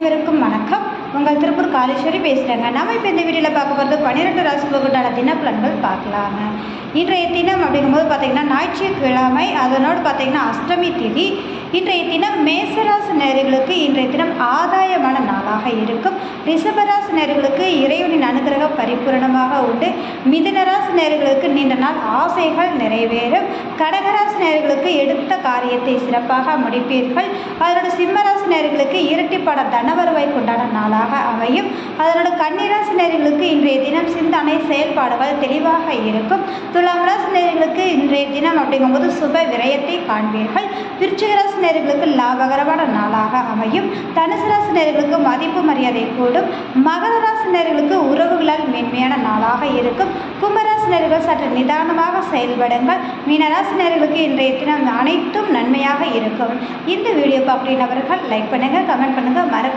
அனைவருக்கும் வணக்கம். உங்கள் திருப்பூர் காளீஸ்வரி பேசுகிறேங்க. நம்ம இப்போ இந்த வீடியோவில் பார்க்க போகிறது 12 ராசிகளுக்குண்டான தினப்பலன்கள் பார்க்கலாங்க. இன்றைய தினம் அப்படிங்கும்போது பார்த்திங்கன்னா ஞாயிற்றுக்கிழமை, அதனோடு பார்த்திங்கன்னா அஷ்டமி திதி. இன்றைய தினம் மேசராசி நேயர்களுக்கு இன்றைய தினம் ஆதாயமான நாளாக இருக்கும். ரிஷபராசி நேயர்களுக்கு இறைவனின் அனுகிரகம் பரிபூரணமாக உண்டு. மிதுனராசி நேயர்களுக்கு நீண்ட நாள் ஆசைகள் நிறைவேறும். கடகராசி நேயர்களுக்கு எடுத்த காரியத்தை சிறப்பாக முடிப்பீர்கள். அதனோட சிம்மராசி நேயர்களுக்கு இரட்டிப்பான தனவரவாய் கொண்டாட நாளாக அமையும். அதனோட கன்னிராசி நேயர்களுக்கு இன்றைய தினம் சிந்தனை செயல்பாடுகள் தெளிவாக இருக்கும். துலாம் ராசி நேயர்களுக்கு இன்றைய தினம் அப்படிங்கும்போது சுப விரயத்தை காண்பீர்கள். விருச்சிக ராசி நேயர்களுக்கு லாபகரமான நாளாக அமையும். தனுசு ராசி நேயர்களுக்கு மதிப்பு மரியாதை கூடும். மகர ராசி நேயர்களுக்கு உறவுகளால் மேன்மையான நாளாக இருக்கும். கும்பராசி நேயர்கள் சற்று நிதானமாக செயல்படுங்கள். மீனராசி நேயர்களுக்கு இன்றைய தினம் அனைத்தும் நன்மையாக இருக்கும். இந்த வீடியோ பார்க்குற நபர்கள் லைக் பண்ணுங்க, கமெண்ட் பண்ணுங்க, மறக்காம